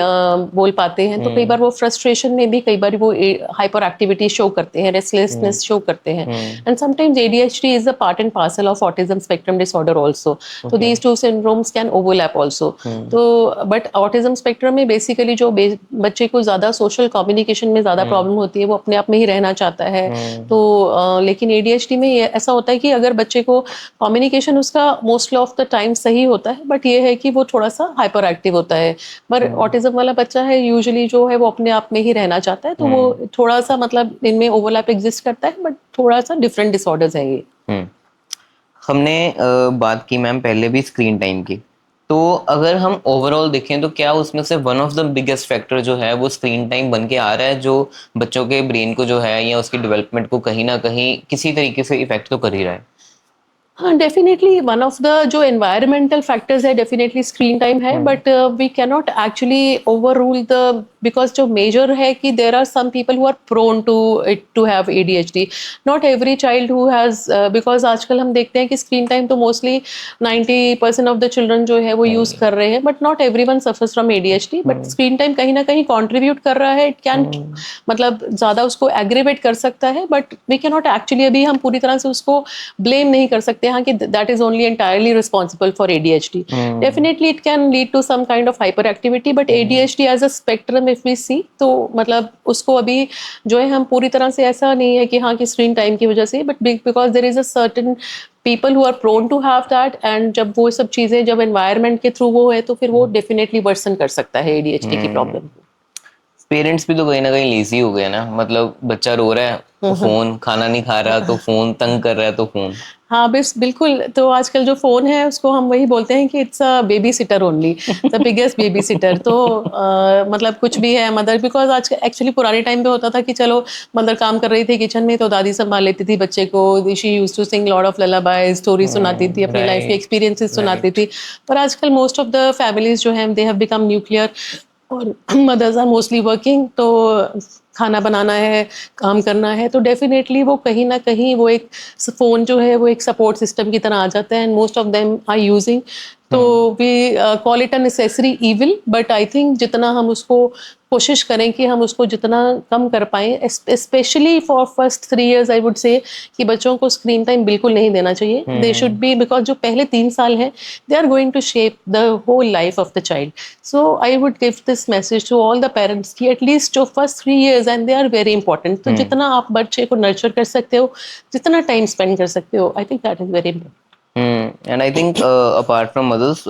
बोल पाते हैं, तो कई बार वो फ्रस्ट्रेशन में भी कई बार वो हाइपर एक्टिविटी शो करते हैं, रेस्टलेसनेस शो करते हैं। And sometimes ADHD is a part and parcel of autism spectrum disorder also. तो these two syndromes can overlap also. तो बट ऑटिज्म स्पेक्ट्रम में बेसिकली जो बच्चे को ज्यादा सोशल कम्युनिकेशन में ज्यादा प्रॉब्लम होती है, वो अपने आप में ही रहना चाहता है। तो लेकिन एडीएचडी में ये ऐसा होता है कि अगर बच्चे को कम्युनिकेशन उसका मोस्टली ऑफ द टाइम सही होता है, बट ये है कि वो थोड़ा सा हाइपर एक्टिव होता है। पर ऑटिज्म वाला बच्चा है यूजुअली जो है वो अपने आप में ही रहना चाहता है, तो वो थोड़ा सा मतलब इनमें ओवरलैप एग्जिस्ट करता है, बट थोड़ा सा डिफरेंट डिसऑर्डर्स हैं ये। हमने बात की मैम पहले भी स्क्रीन टाइम की, तो अगर हम ओवरऑल देखें तो क्या उसमें से one of the biggest factor जो है वो स्क्रीन टाइम बन के आ रहा है, जो बच्चों के ब्रेन को जो है या उसकी डेवलपमेंट को कहीं ना कहीं किसी तरीके से इफेक्ट तो कर ही रहा है? हाँ, डेफिनेटली वन ऑफ द जो एनवायरमेंटल फैक्टर्स है डेफिनेटली स्क्रीन टाइम है, but we can not actually overrule the, because जो मेजर है कि there are some people who are prone to it to have ADHD, not every child who has, because आजकल हम देखते हैं कि screen time तो मोस्टली 90% ऑफ द चिल्ड्रन जो है वो यूज कर रहे हैं, but not every one suffers from ADHD. But screen time कहीं ना कहीं कॉन्ट्रीब्यूट कर रहा है, इट कैन मतलब ज्यादा उसको एग्रीवेट कर सकता है, but we can not actually अभी हम पूरी तरह से उसको ब्लेम नहीं कर सकते हाँ कि that is only entirely responsible for ADHD. Definitely it can lead to some kind of hyperactivity, but ADHD as a spectrum if we see, तो मतलब उसको अभी जो है हम पूरी तरह से ऐसा नहीं है कि हाँ कि स्क्रीन टाइम की वजह से, but because there is a certain people who are prone to have that, and जब वो सब चीजें जब environment के थ्रू वो है तो फिर वो definitely worsen कर सकता है ADHD की प्रॉब्लम। पेरेंट्स भी तो कहीं ना कहीं लेजी हो गए ना, मतलब बच्चा रो रहा है तो फोन, खाना नहीं खा रहा तो फोन, तंग कर रहा है तो फोन। हाँ बिल्कुल, तो आजकल जो फोन है उसको हम वही बोलते हैं कि it's a baby sitter only, the biggest baby sitter. तो मतलब कुछ भी है मदर, बिकॉज आज एक्चुअली पुराने टाइम पे होता था कि चलो मदर काम कर रही थी किचन में तो दादी संभाल लेती थी बच्चे को, she used to sing lot of lullaby, story सुनाती थी, अपनी लाइफ के एक्सपीरियंसेस सुनाती थी। पर आजकल मोस्ट ऑफ द फैमिलीज जो हैं दे हैव बिकम न्यूक्लियर, और मदर्स आर मोस्टली वर्किंग, तो खाना बनाना है, काम करना है, तो डेफिनेटली वो कहीं ना कहीं वो एक फ़ोन जो है वो एक सपोर्ट सिस्टम की तरह आ जाता है, and most of them are using. तो we call it a necessary evil, but I think जितना हम उसको कोशिश करें कि हम उसको जितना कम कर पाएं, specially for first 3 years I would say कि बच्चों को स्क्रीन टाइम बिल्कुल नहीं देना चाहिए। दे शुड बी, बिकॉज जो पहले 3 साल हैं they are going to shape the whole life of the child. So I would give this message to all the parents कि एटलीस्ट जो first 3 years and they are very important, तो जितना आप बच्चे को नर्चर कर सकते हो, जितना टाइम स्पेंड कर सकते हो, I think that is very important. And I think apart from mothers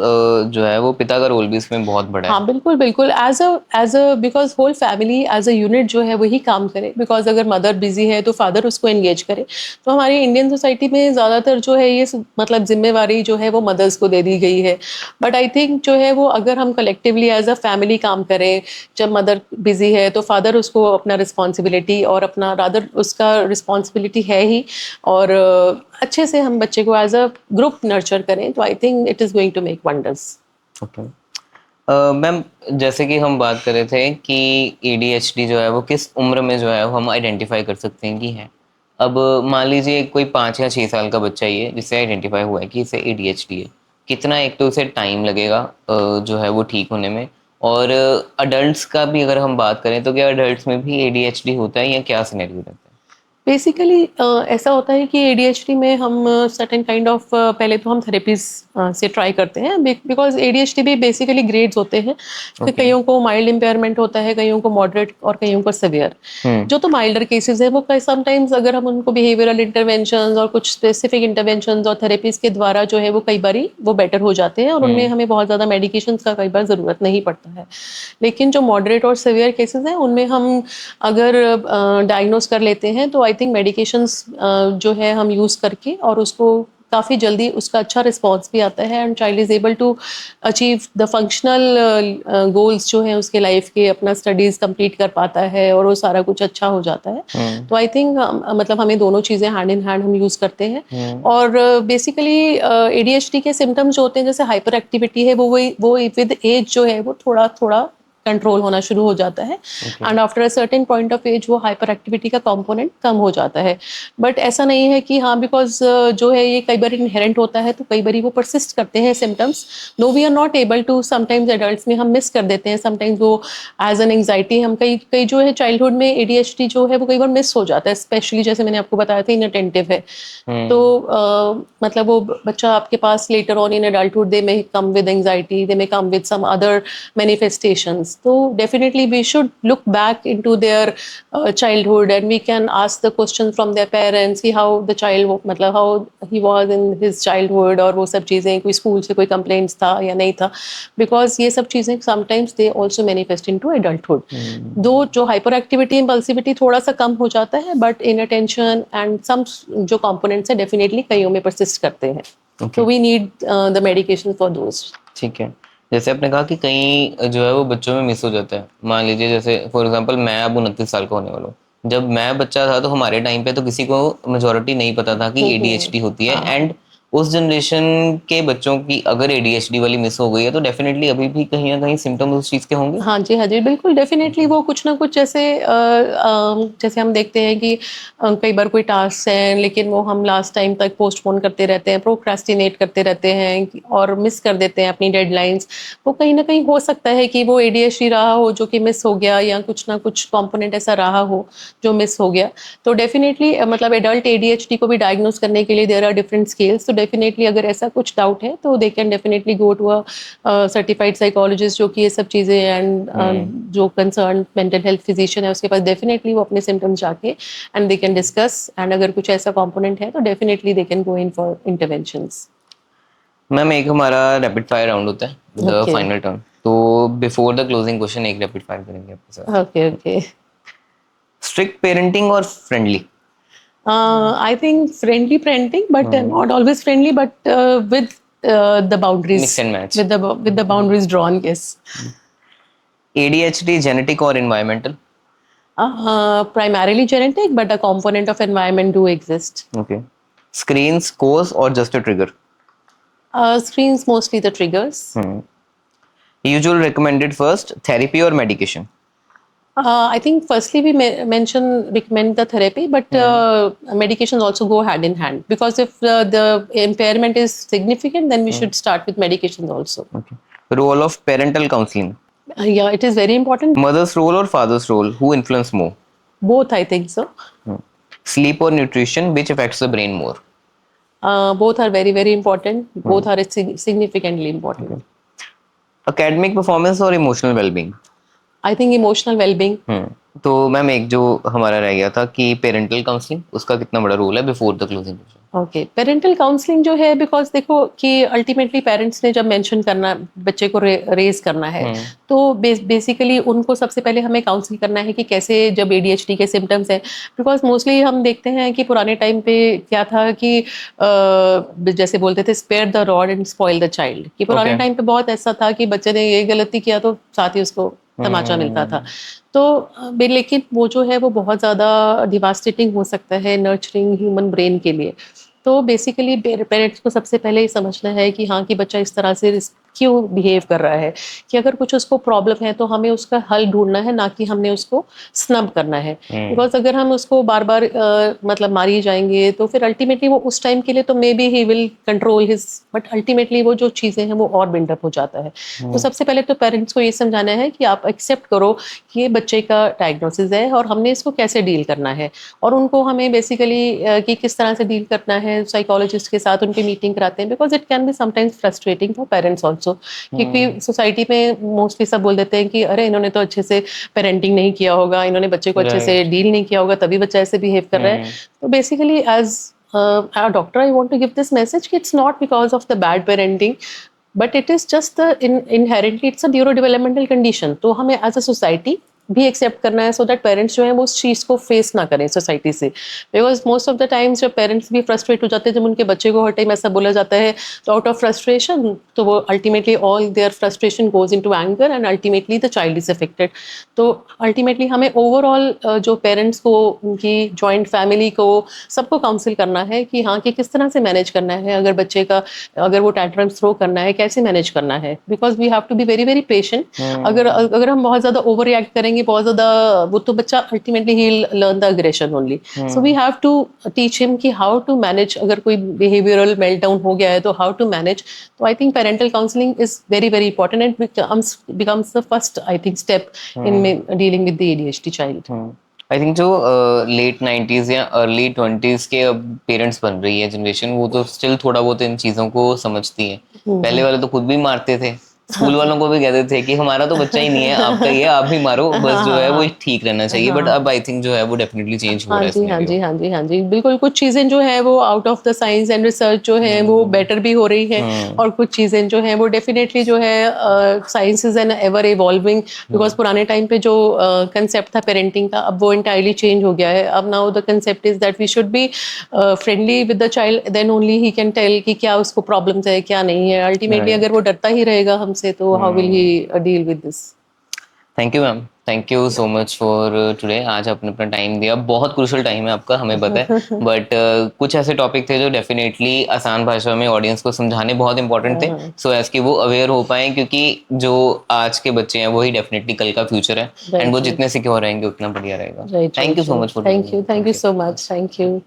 जो है वो पिता का रोल भी इसमें बहुत बड़ा है। हाँ बिल्कुल बिल्कुल, as a because whole family as a unit जो है वही काम करे, बिकॉज अगर मदर बिजी है तो फादर उसको एंगेज करे। तो हमारी इंडियन सोसाइटी में ज़्यादातर जो है ये मतलब जिम्मेवारी जो है वो मदर्स को दे दी गई है, बट आई थिंक जो है वो अगर हम कलेक्टिवली एज अ फैमिली काम करें, जब मदर बिजी है तो फादर उसको अपना रिस्पॉन्सिबिलिटी और अपना रादर उसका रिस्पॉन्सिबिलिटी है ही, और अच्छे से हम बच्चे को एज अ ग्रुप नर्चर करें, तो I think it is going to make wonders. Okay ma'am, जैसे कि हम बात कर रहे थे कि एडीएचडी जो है वो किस उम्र में जो है वो हम आइडेंटिफाई कर सकते हैं कि है। अब मान लीजिए कोई 5 या 6 साल का बच्चा ही है जिससे आइडेंटिफाई हुआ है कि इसे एडीएचडी है, कितना एक तो उसे टाइम लगेगा जो है वो ठीक होने में, और अडल्ट्स का भी अगर हम बात करें तो क्या अडल्ट्स में भी एडीएचडी होता है या क्या सिनेरियो रहता है? बेसिकली ऐसा होता है कि एडीएचडी में हम सर्टेन काइंड ऑफ पहले तो हम थेरेपीज से ट्राई करते हैं, बिकॉज एडीएचडी भी बेसिकली ग्रेड्स होते हैं। फिर कईयों को माइल्ड इम्पेयरमेंट होता है, कईयों को मॉडरेट और कईयों को सिवियर। जो तो माइल्डर केसेस है वो समटाइम्स अगर हम उनको बिहेवियरल इंटरवेंशंस और कुछ स्पेसिफिक इंटरवेंशंस और थेरेपीज के द्वारा जो है वो कई बारी वो बेटर हो जाते हैं, और उनमें हमें बहुत ज़्यादा मेडिकेशंस का कई बार ज़रूरत नहीं पड़ता है। लेकिन जो मॉडरेट और सिवियर केसेस हैं उनमें हम अगर डायग्नोस कर लेते हैं तो आई थिंक मेडिकेशंस जो है हम यूज़ करके और उसको काफ़ी जल्दी उसका अच्छा रिस्पॉन्स भी आता है and child is able to achieve the functional goals जो हैं उसके लाइफ के, अपना स्टडीज़ कंप्लीट कर पाता है और वो सारा कुछ अच्छा हो जाता है। तो आई थिंक मतलब हमें दोनों चीज़ें हैंड इन हैंड हम यूज़ करते हैं। और बेसिकली ADHD के सिम्टम्स जो होते हैं जैसे हाइपर एक्टिविटी है वो विद एज जो है वो थोड़ा थोड़ा कंट्रोल होना शुरू हो जाता है and after a certain point of age वो हाइपर एक्टिविटी का कंपोनेंट कम हो जाता है। बट ऐसा नहीं है कि हाँ बिकॉज जो है ये कई बार इनहेरेंट होता है तो कई बार वो परसिस्ट करते हैं symptoms. No we are not able to, sometimes adults में हम मिस कर देते हैं, समटाइम्स वो एज एन एंग्जाइटी हम कई कई जो है चाइल्डहुड में ADHD जो है वो कई बार मिस हो जाता है, स्पेशली जैसे मैंने आपको बताया था इनअटेंटिव है। तो मतलब वो बच्चा आपके पास later on in adulthood they may come with anxiety, they may come with some other manifestations. तो definitely we should look back into their childhood and we can ask the question from their parents कि how the child मतलब how he was in his childhood और वो सब चीज़ें, कोई school से कोई complaints था या नहीं था, because ये सब चीज़ें sometimes they also manifest into adulthood। दो जो hyper activity impulsivity थोड़ा सा कम हो जाता है but inattention and some जो components है definitely कईयों में persist करते हैं। So we need the medication for those। ठीक है, जैसे आपने कहा कि कहीं जो है वो बच्चों में मिस हो जाता है। मान लीजिए जैसे फॉर एग्जांपल मैं अब 29 साल का होने वाला हूँ, जब मैं बच्चा था तो हमारे टाइम पे तो किसी को मेजोरिटी नहीं पता था कि ADHD होती है। एंड उस जनरेशन के बच्चों की अगर ADHD वाली मिस हो गई है तो डेफिनेटली अभी भी कहीं ना कहीं सिम्टम उस चीज़ के होंगे। हाँ जी बिल्कुल डेफिनेटली वो कुछ ना कुछ जैसे जैसे हम देखते हैं कि कई बार कोई टास्क है लेकिन वो हम लास्ट टाइम तक पोस्टपोन करते रहते हैं, प्रोक्रेस्टिनेट करते रहते हैं और मिस कर देते हैं अपनी डेडलाइंस। वो कहीं ना कहीं हो सकता है कि वो ADHD रहा हो जो कि मिस हो गया, या कुछ ना कुछ कंपोनेंट ऐसा रहा हो जो मिस हो गया। तो डेफिनेटली मतलब एडल्ट ADHD को भी डायग्नोज करने के लिए देयर आर डिफरेंट स्केल्स। तो डेफिनेटली अगर ऐसा कुछ डाउट है तो they can definitely go to a certified psychologist जो कि ये सब चीज़ें एंड जो कंसर्न मेंटल हेल्थ फिजिशियन है उसके पास डेफिनेटली वो अपने सिम्टम्स जाके and they can discuss and अगर कुछ ऐसा कंपोनेंट है तो definitely they can go in for interventions. Ma'am एक हमारा रैपिड फायर राउंड होता है, द ओके फाइनल टर्न। तो बिफोर द क्लोजिंग क्वेश्चन एक रैपिड फायर करेंगे आपके साथ। ओके स्ट्रिक्ट पेरेंटिंग और friendly? I think friendly parenting but not always friendly but with the boundaries, mix and match. with the boundaries drawn, yes। ADHD genetic or environmental? Primarily genetic but a component of environment do exist। Okay. Screens cause or just a trigger? Screens mostly the triggers। Usual recommended first therapy or medication? I think firstly we recommend the therapy, but medications also go hand in hand, because if the impairment is significant, then we should start with medications also। Okay. Role of parental counseling? Yeah, it is very important। Mother's role or father's role? Who influence more? Both, I think so। Sleep or nutrition? Which affects the brain more? Both are very very important। Both are significantly important। Academic performance और emotional well-being? I think emotional well-being। तो ma'am एक जो हमारा रह गया था कि parental counselling, उसका कितना बड़ा रोल है before the closing? Okay, parental counselling जो है, बिकॉज देखो कि अल्टीमेटली पेरेंट्स ने जब मेंशन करना बच्चे को रेज करना है तो बेसिकली उनको सबसे पहले हमें काउंसिल करना है कि कैसे जब ADHD के सिम्टम्स हैं। बिकॉज मोस्टली हम देखते हैं कि पुराने टाइम पे क्या था कि जैसे बोलते थे spare the rod and spoil the child, कि पुराने टाइम पे बहुत ऐसा था कि बच्चे ने ये गलती किया तो साथ ही उसको तमाचा मिलता था। तो लेकिन वो जो है वो बहुत ज़्यादा डिवास्टेटिंग हो सकता है नर्चरिंग ह्यूमन ब्रेन के लिए। तो बेसिकली पेरेंट्स को सबसे पहले ये समझना है कि हाँ, कि बच्चा इस तरह से क्यों बिहेव कर रहा है, कि अगर कुछ उसको प्रॉब्लम है तो हमें उसका हल ढूंढना है, ना कि हमने उसको स्नब करना है। बिकॉज अगर हम उसको बार बार मतलब मारी जाएंगे तो फिर अल्टीमेटली वो उस टाइम के लिए तो may be he will control his, but ultimately वो जो चीज़ें हैं वो और बिल्डअप हो जाता है। तो सबसे पहले तो पेरेंट्स को ये समझाना है कि आप एक्सेप्ट करो कि ये बच्चे का डायग्नोसिस है और हमने इसको कैसे डील करना है, और उनको हमें बेसिकली कि किस तरह से डील करना है साइकोलॉजिस्ट के साथ उनकी मीटिंग कराते हैं। Because it can be sometimes frustrating for parents also, क्योंकि सोसाइटी में मोस्टली सब बोल देते हैं कि अरे इन्होंने तो अच्छे से पेरेंटिंग नहीं किया होगा, इन्होंने बच्चे को अच्छे से डील नहीं किया होगा, तभी बच्चा ऐसे बिहेव कर रहा है। तो basically as a doctor I want to give this message कि it's not because of the bad parenting but it is just the inherently it's a neurodevelopmental condition। तो हमें as a society भी accept करना है, so that parents जो है वो उस चीज़ को फेस ना करें सोसाइटी से। Because most of the times जब पेरेंट्स भी फ्रस्ट्रेट हो जाते हैं, जब उनके बच्चे को हर टाइम ऐसा बोला जाता है, तो आउट ऑफ फ्रस्ट्रेशन तो वो ultimately all their frustration goes into anger and ultimately the child is affected. तो अल्टीमेटली हमें ओवरऑल जो पेरेंट्स को, उनकी जॉइंट फैमिली को, सबको काउंसिल करना है कि हाँ, कि किस तरह से मैनेज करना है, अगर बच्चे का, अगर वो टैंट्रम्स थ्रो करना है, कैसे मैनेज करना है। Because we have to be very very patient. अगर हम बहुत ज़्यादा ओवर रिएक्ट करेंगे, बहुत ज़्यादा, वो तो बच्चा अल्टीमेटली ही learn the aggression only. So we have to teach him कि हाउ टू मैनेज, अगर कोई बिहेवियरल मेल्टडाउन हो गया है तो हाउ टू मैनेज। तो I think parental counselling is very very important and becomes the first, I think, step in dealing with the ADHD child. I think जो late 90s या early 20s के अब parents बन रही है generation, वो तो स्टिल थोड़ा बहुत इन चीज़ों को समझती है। पहले वाले तो खुद भी मारते थे, स्कूल वालों को भी कहते थे कि हमारा तो बच्चा ही नहीं है, आपका ये, आप भी मारो, बस जो है वो ठीक रहना चाहिए। बट अब आई थिंक जो है वो डेफिनेटली चेंज हो रहा है। हाँ जी, बिल्कुल। कुछ चीज़ें जो है वो out of the science and research जो है वो बेटर भी हो रही है, और कुछ चीज़ें जो है वो डेफिनेटली जो है science is an ever evolving. Because पुराने टाइम पे जो कंसेप्ट था पेरेंटिंग का, अब वो इंटायरली चेंज हो गया है। अब now the concept is that we should be friendly with the child, then only he can tell कि क्या उसको प्रॉब्लम्स है, क्या नहीं है। अल्टीमेटली अगर वो डरता ही रहेगा हमसे, तो how will he deal with this? Thank you ma'am, thank you so much for today. आज आपने अपना टाइम दिया, बहुत क्रूशियल टाइम है आपका, हमें पता है। बट कुछ ऐसे टॉपिक थे जो डेफिनेटली आसान भाषा में ऑडियंस को समझाने बहुत इंपॉर्टेंट थे, सो एज कि वो अवेयर हो पाए, क्योंकि जो आज के बच्चे हैं वही डेफिनेटली कल का फ्यूचर है, एंड वो जितने सिक्योर रहेंगे उतना बढ़िया रहेगा। Thank you so much for thank you so much, thank you.